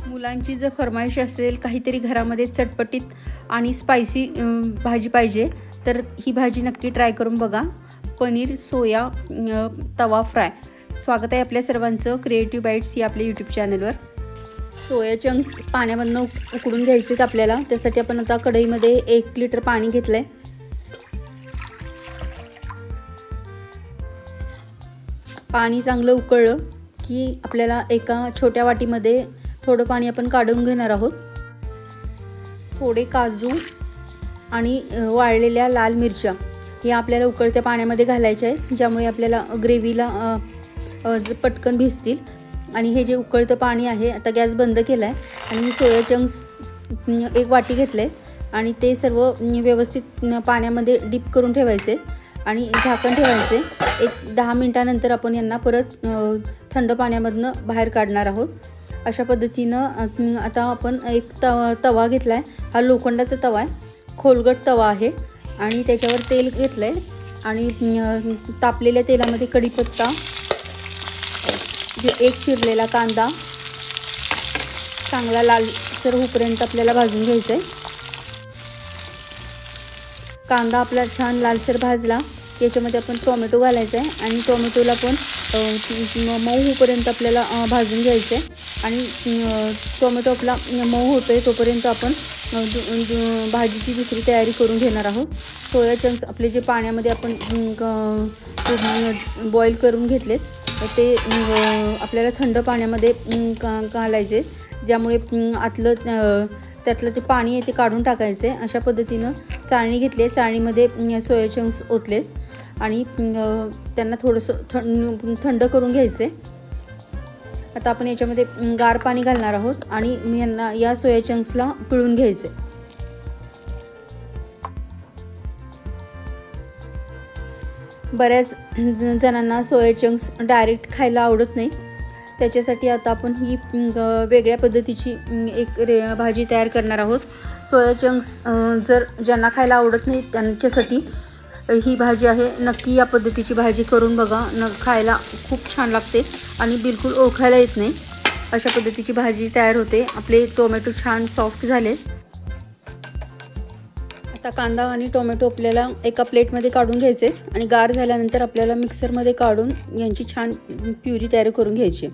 मुलांची जर फरमाईश असेल काहीतरी घरामध्ये चटपटीत आणि स्पायसी भाजी पाहिजे तर ही भाजी नक्की ट्राय करून बघा. पनीर सोया तवा फ्राय. स्वागत आहे आपल्या सर्वांचं क्रिएटिव्ह बाईट्स या आपल्या यूट्यूब चॅनलवर. सोया चंक्स पाण्यामधनं उकडून घ्यायचे आहेत आपल्याला. त्यासाठी आपण आता कढईमध्ये 1 लिटर पाणी घेतलं आहे. पाणी चांगलं उकळलं की आपल्याला एका छोट्या वाटीमध्ये थोडं पाणी आपण काढून घेणार आहोत. थोडे काजू आणि वाळलेल्या लाल मिरच्या हे आपल्याला उकळत्या पाण्यामध्ये घालायच्या आहेत, ज्यामुळे आपल्याला ग्रेव्हीला पटकन भिजतील. आणि हे जे उकळतं पाणी आहे, आता गॅस बंद केला आहे आणि सोया चंक्स 1 वाटी घेतले आणि ते सर्व व्यवस्थित पाण्यामध्ये डिप करून ठेवायचे आणि झाकण ठेवायचे. 10 मिनिटानंतर आपण यांना परत थंड पाण्यामधनं बाहेर काढणार आहोत. अशा पद्धतीनं आता आपण एक तवा घेतला आहे. हा लोखंडाचा तवा आहे, खोलगट तवा आहे आणि त्याच्यावर तेल घेतलं आहे आणि तापलेल्या तेलामध्ये कढीपत्ता, एक चिरलेला कांदा चांगला लालसर होईपर्यंत आपल्याला भाजून घ्यायचा आहे. कांदा आपला छान लालसर भाजला, याच्यामध्ये आपण टोमॅटो घालायचा आहे आणि टोमॅटोला पण मऊ होईपर्यंत आपल्याला भाजून घ्यायचं आहे. आणि टोमॅटो आपला मऊ होतो आहे तोपर्यंत आपण भाजीची दुसरी तयारी करून घेणार आहोत. सोया चंक्स आपले जे पाण्यामध्ये आपण बॉईल करून घेतलेत ते आपल्याला थंड पाण्यामध्ये घालायचे, ज्यामुळे त्यातलं जे पाणी आहे ते काढून टाकायचे. अशा पद्धतीनं चाळणी घेतली आहे, चाळणीमध्ये सोया चंक्स ओतले आणि त्यांना थोडंसं थंड करून घ्यायचे. आता आपण याच्यामध्ये गार पाणी घालणार आहोत आणि या सोया चंक्सला पिळून घ्यायचे. बऱ्याच जणांना सोया चंक्स डायरेक्ट खायला आवडत नाही, त्याच्यासाठी आता आपण ही वेगळ्या पद्धतीची एक भाजी तयार करणार आहोत. सोया चंक्स जर ज्यांना खायला आवडत नाही त्यांच्यासाठी ही भाजी आहे. नक्की या पद्धतीची भाजी करून बघा, खायला खूप छान लागते आणि बिलकुल ओळखायला येत नाही. अशा पद्धतीची भाजी तयार होते. आपले टोमॅटो छान सॉफ्ट झाले. आता कांदा आणि टोमॅटो आपल्याला एका प्लेटमध्ये काढून घ्यायचे आणि गार झाल्यानंतर आपल्याला मिक्सरमध्ये काढून यांची छान प्युरी तयार करून घ्यायची.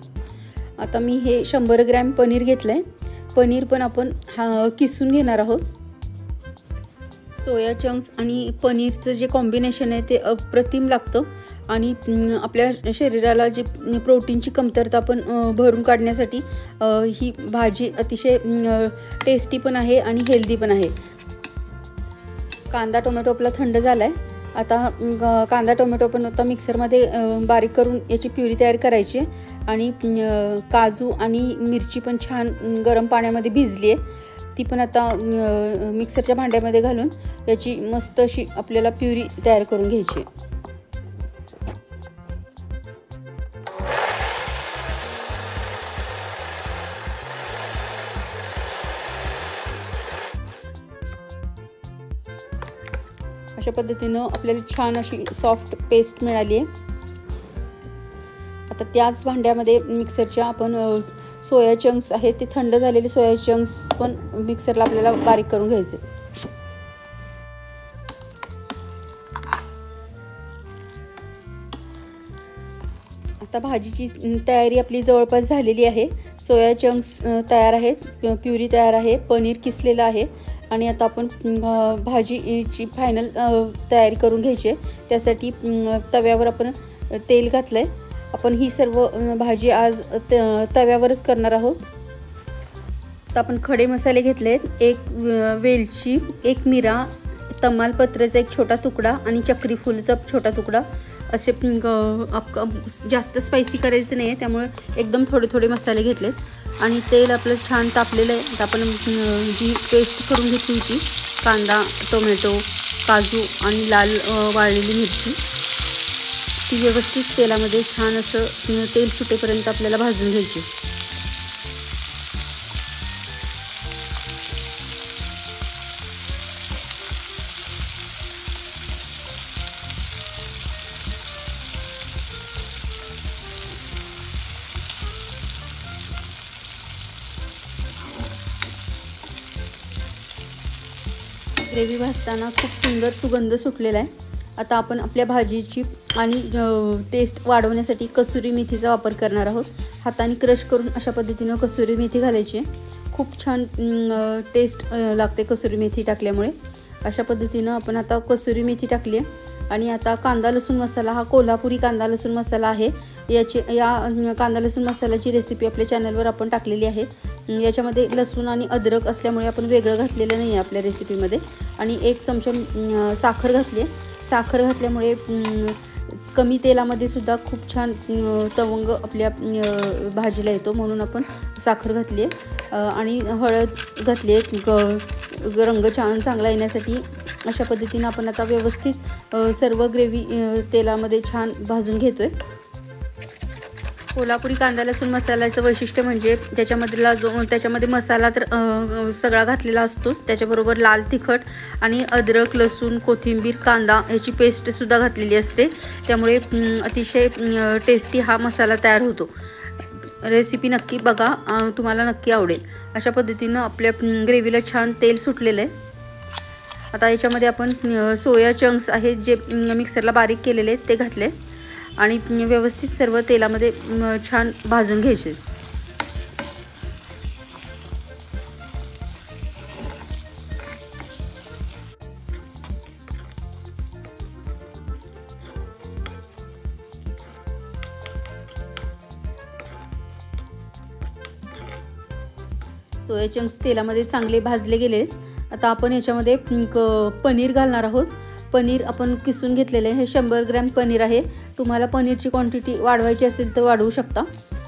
आता मी हे 100 ग्रॅम पनीर घेतलं आहे. पनीर पण आपण किसून घेणार आहोत. सोया चंक्स आणि पनीरचं जे कॉम्बिनेशन आहे ते अप्रतिम लागतं आणि आपल्या शरीराला जे प्रोटीनची कमतरता पण भरून काढण्यासाठी ही भाजी अतिशय टेस्टी पण आहे आणि हेल्दी पण आहे. कांदा टोमॅटो आपला थंड झाला आहे. आता कांदा टोमॅटो पण आता मिक्सरमध्ये बारीक करून याची प्युरी तयार करायची आणि काजू आणि मिरची पण छान गरम पाण्यामध्ये भिजली आहे, ती पण आता मिक्सरच्या भांड्यामध्ये घालून याची मस्त अशी आपल्याला प्युरी तयार करून घ्यायची. अशा पद्धतीनं आपल्याला छान अशी सॉफ्ट पेस्ट मिळाली आहे. आता त्याच भांड्यामध्ये मिक्सरच्या आपण सोया चंक्स आहेत ते थंड झालेले सोया चंक्स पण मिक्सरला आपल्याला बारीक करून घ्यायचे. आता भाजीची तयारी आपली जवळपास झालेली आहे. सोया चंक्स तयार आहेत, प्युरी तयार आहे, पनीर किसलेलं आहे आणि आता आपण भाजीची फायनल तयारी करून घ्यायची आहे. त्यासाठी तव्यावर आपण तेल घातलं आहे. आपण ही सर्व भाजी आज तव्यावरच करणार आहोत. तर आपण खडे मसाले घेतले आहेत. 1 वेलची, 1 मिरा, तमालपत्राचा 1 छोटा तुकडा आणि चक्री फुलचा छोटा तुकडा. असे जास्त स्पायसी करायचं नाही आहे, त्यामुळे एकदम थोडे मसाले घेतलेत आणि तेल आपलं छान तापलेलं आहे. आता आपण जी पेस्ट करून घेतली होती कांदा टोमॅटो काजू आणि लाल वाळलेली मिरची, ती व्यवस्थित तेलामध्ये छान असं तेल सुटेपर्यंत आपल्याला भाजून घ्यायची. ग्रेव्ही भाजताना खूप सुंदर सुगंध सुटलेला आहे। आता आपण आपल्या भाजीची आणि टेस्ट वाढवण्यासाठी कसुरी मेथीचा वापर करणार आहोत। हाताने क्रश करून अशा पद्धतीने कसुरी मेथी घालायची आहे। खूप छान टेस्ट लागते कसुरी मेथी टाकल्यामुळे। अशा पद्धतीने आपण आता कसुरी मेथी टाकली आहे आणि आता कांदा लसूण मसाला, हा कोल्हापुरी कांदा लसूण मसाला आहे। या कांदा लसूण मसाल्याची रेसिपी आपल्या चॅनलवर आपण टाकलेली आहे। याच्यामध्ये लसूण आणि अद्रक असल्यामुळे आपण वेगळं घातलेलं नाही आहे आपल्या रेसिपीमध्ये। आणि 1 चमचा साखर घातली आहे। साखर घातल्यामुळे कमी तेलामध्ये सुद्धा खूप छान तवंग आपल्या भाजीला येतो, म्हणून आपण साखर घातली आहे। आणि हळद घातली आहे रंग छान चांगला येण्यासाठी। अशा पद्धतीने आपण आता व्यवस्थित सर्व ग्रेव्ही तेलामध्ये छान भाजून घेतोय। कोल्हापुरी कांदा लसूण मसाल्याचं वैशिष्ट्य म्हणजे त्याच्यामध्ये मसाला तर सगळा घातलेला असतोच, त्याच्याबरोबर लाल तिखट आणि अद्रक, लसूण, कोथिंबीर, कांदा याची पेस्ट सुद्धा घातलेली असते। त्यामुळे अतिशय टेस्टी हा मसाला तयार होतो। रेसिपी नक्की बघा, तुम्हाला नक्की आवडेल। अशा पद्धतीने आपल्या ग्रेव्हीला छान तेल सुटलेलं आहे। आता याच्यामध्ये आपण सोया चंक्स आहेत जे मिक्सरला बारीक केलेले आहेत ते घातले आणि व्यवस्थित सर्व तेलामध्ये छान भाजून घ्यायचे। सोया चंक्स तेलामध्ये चांगले भाजले गेले। आता आपण याच्यामध्ये पनीर घालणार आहोत। पनीर आपण किसून घेतलेले आहे। 100 ग्रॅम पनीर आहे। तुम्हाला पनीरची क्वांटिटी वाढवायची असेल तर वाढवू शकता।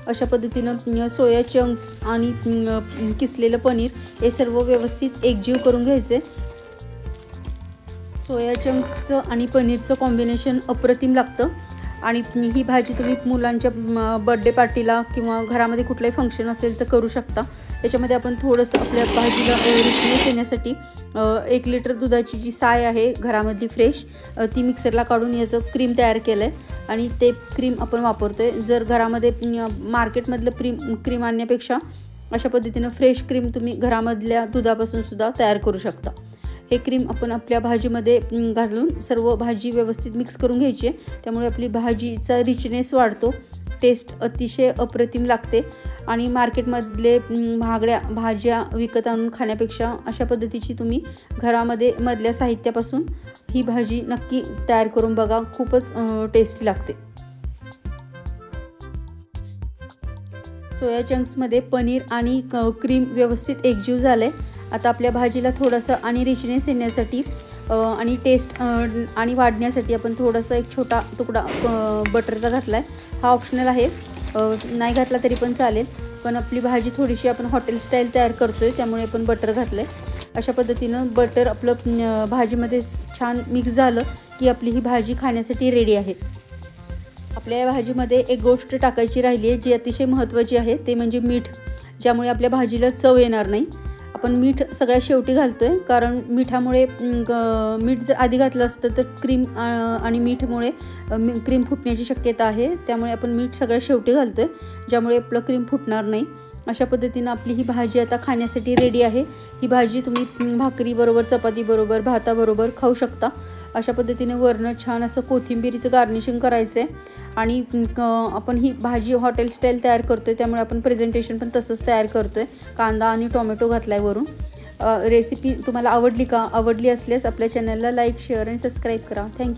अशा पद्धतीने सोया चंक्स आणि किसलेलं पनीर हे सर्व व्यवस्थित एकजीव करून घ्यायचे। सोया चंक्सचं आणि पनीरचं कॉम्बिनेशन अप्रतिम लागतं आणि ही भाजी तुम्ही मुलांच्या बर्थडे पार्टीला किंवा घरामध्ये कुठलाही फंक्शन असेल तर करू शकता। याच्यामध्ये आपण थोडंसं आपल्या भाजीला रिचनेस येण्यासाठी 1 लिटर दुधाची जी साय आहे घरामधली फ्रेश, ती मिक्सरला काढून याचं क्रीम तयार केलं आहे आणि ते क्रीम आपण वापरतोय। जर घरामध्ये मार्केटमधलं क्रीम आणण्यापेक्षा अशा पद्धतीनं फ्रेश क्रीम तुम्ही घरामधल्या दुधापासून सुद्धा तयार करू शकता। हे क्रीम आपण आपल्या भाजीमध्ये घालून सर्व भाजी व्यवस्थित मिक्स करून घ्यायची आहे। त्यामुळे आपली भाजीचा रिचनेस वाढतो, टेस्ट अतिशय अप्रतिम लागते आणि मार्केटमधले महागड्या भाज्या विकत आणून खाण्यापेक्षा अशा पद्धतीची तुम्ही घरामध्ये मधल्या साहित्यापासून ही भाजी नक्की तयार करून बघा, खूपच टेस्टी लागते। सोया चंक्समध्ये पनीर आणि क्रीम व्यवस्थित एकजीव झाले। आता आपल्या भाजीला थोडंसं आणि रिचनेस येण्यासाठी आणि टेस्ट आणि वाढण्यासाठी आपण थोडासा एक छोटा तुकडा बटरचा घातला आहे। हा ऑप्शनल आहे, नाही घातला तरी पण चालेल, पण आपली भाजी थोडीशी आपण हॉटेल स्टाईल तयार करतोय त्यामुळे आपण बटर घातलं आहे। अशा पद्धतीनं बटर आपलं भाजीमध्ये छान मिक्स झालं की आपली ही भाजी खाण्यासाठी रेडी आहे। आपल्या या भाजीमध्ये एक गोष्ट टाकायची राहिली आहे जी अतिशय महत्त्वाची आहे, ते म्हणजे मीठ, ज्यामुळे आपल्या भाजीला चव येणार नाही। आपण मीठ सगळ्यात शेवटी घालतोय कारण मिठामुळे मीठ जर आधी घातलं असतं तर क्रीम आणि मीठमुळे क्रीम फुटण्याची शक्यता आहे। त्यामुळे आपण मीठ सगळ्यात शेवटी घालतोय ज्यामुळे आपलं क्रीम फुटणार नाही। अशा पद्धतीने आपली ही भाजी आता खाण्यासाठी रेडी आहे। ही भाजी तुम्ही भाकरीबरोबर, चपातीबरोबर, भाताबरोबर खाऊ शकता। अशा पद्धतीने वरनं छान असं कोथिंबीरीचं गार्निशिंग करायचं आहे आणि आपण ही भाजी हॉटेल स्टाईल तयार करतोय त्यामुळे आपण प्रेझेंटेशन पण तसंच तयार करतोय। कांदा आणि टोमॅटो घातलाय वरून। रेसिपी तुम्हाला आवडली का? आवडली असल्यास आपल्या चॅनलला लाईक, शेअर आणि सबस्क्राईब करा। थँक्यू।